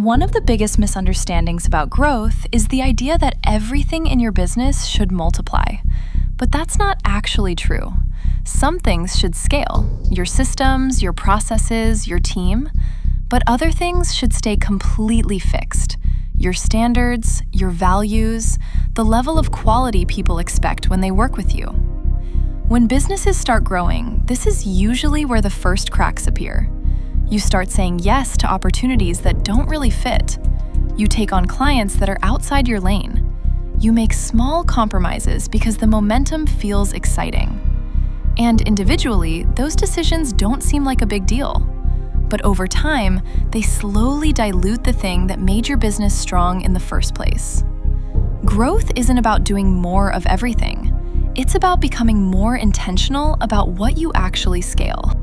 One of the biggest misunderstandings about growth is the idea that everything in your business should multiply. But that's not actually true. Some things should scale, your systems, your processes, your team, but other things should stay completely fixed. Your standards, your values, the level of quality people expect when they work with you. When businesses start growing, this is usually where the first cracks appear. You start saying yes to opportunities that don't really fit. You take on clients that are outside your lane. You make small compromises because the momentum feels exciting. And individually, those decisions don't seem like a big deal. But over time, they slowly dilute the thing that made your business strong in the first place. Growth isn't about doing more of everything. It's about becoming more intentional about what you actually scale.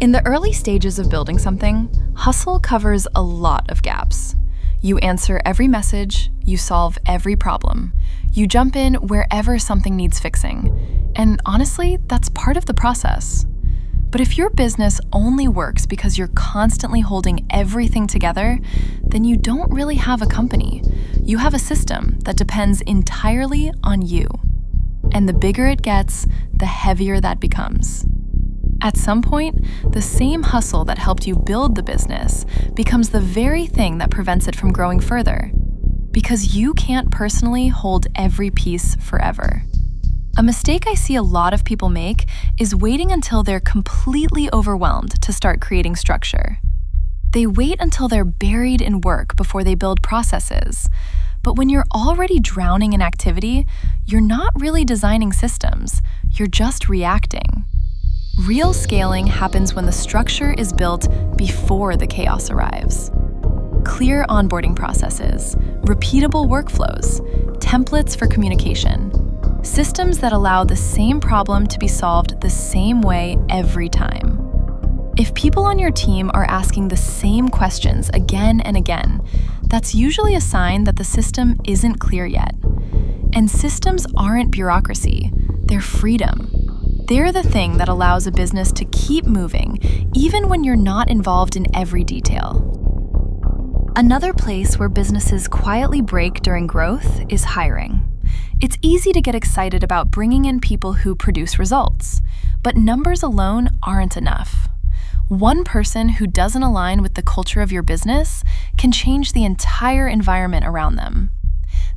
In the early stages of building something, hustle covers a lot of gaps. You answer every message, you solve every problem. You jump in wherever something needs fixing. And honestly, that's part of the process. But if your business only works because you're constantly holding everything together, then you don't really have a company. You have a system that depends entirely on you. And the bigger it gets, the heavier that becomes. At some point, the same hustle that helped you build the business becomes the very thing that prevents it from growing further. Because you can't personally hold every piece forever. A mistake I see a lot of people make is waiting until they're completely overwhelmed to start creating structure. They wait until they're buried in work before they build processes. But when you're already drowning in activity, you're not really designing systems, you're just reacting. Real scaling happens when the structure is built before the chaos arrives. Clear onboarding processes, repeatable workflows, templates for communication, systems that allow the same problem to be solved the same way every time. If people on your team are asking the same questions again and again, that's usually a sign that the system isn't clear yet. And systems aren't bureaucracy, they're freedom. They're the thing that allows a business to keep moving, even when you're not involved in every detail. Another place where businesses quietly break during growth is hiring. It's easy to get excited about bringing in people who produce results, but numbers alone aren't enough. One person who doesn't align with the culture of your business can change the entire environment around them.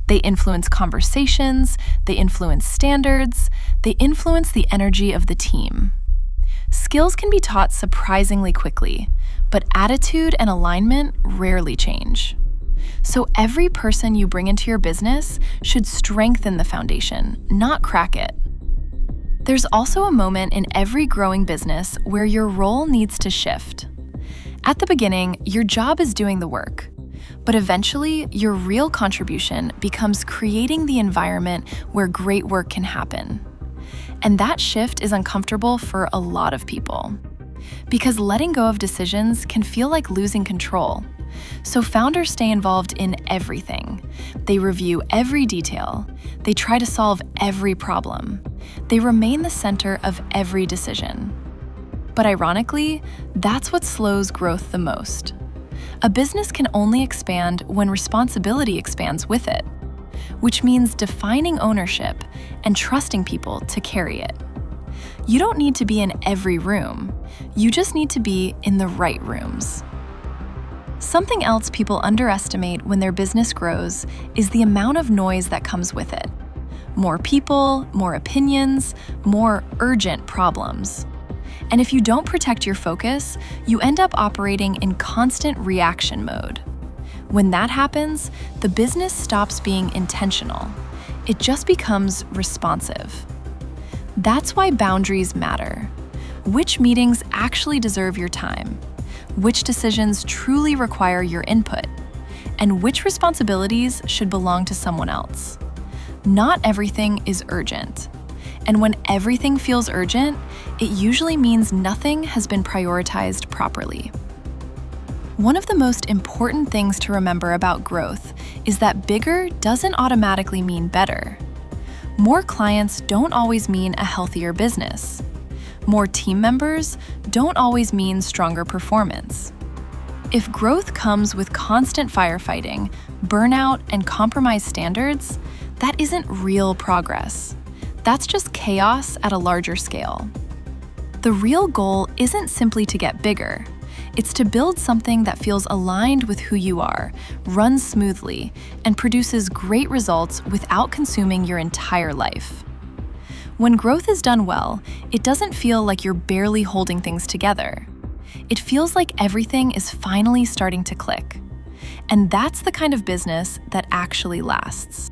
They influence conversations, they influence standards, they influence the energy of the team. Skills can be taught surprisingly quickly, but attitude and alignment rarely change. So every person you bring into your business should strengthen the foundation, not crack it. There's also a moment in every growing business where your role needs to shift. At the beginning, your job is doing the work. But eventually, your real contribution becomes creating the environment where great work can happen. And that shift is uncomfortable for a lot of people. Because letting go of decisions can feel like losing control. So founders stay involved in everything. They review every detail. They try to solve every problem. They remain the center of every decision. But ironically, that's what slows growth the most. A business can only expand when responsibility expands with it, which means defining ownership and trusting people to carry it. You don't need to be in every room. You just need to be in the right rooms. Something else people underestimate when their business grows is the amount of noise that comes with it. More people, more opinions, more urgent problems. And if you don't protect your focus, you end up operating in constant reaction mode. When that happens, the business stops being intentional. It just becomes responsive. That's why boundaries matter. Which meetings actually deserve your time? Which decisions truly require your input? And which responsibilities should belong to someone else? Not everything is urgent. And when everything feels urgent, it usually means nothing has been prioritized properly. One of the most important things to remember about growth is that bigger doesn't automatically mean better. More clients don't always mean a healthier business. More team members don't always mean stronger performance. If growth comes with constant firefighting, burnout, and compromised standards, that isn't real progress. That's just chaos at a larger scale. The real goal isn't simply to get bigger. It's to build something that feels aligned with who you are, runs smoothly, and produces great results without consuming your entire life. When growth is done well, it doesn't feel like you're barely holding things together. It feels like everything is finally starting to click. And that's the kind of business that actually lasts.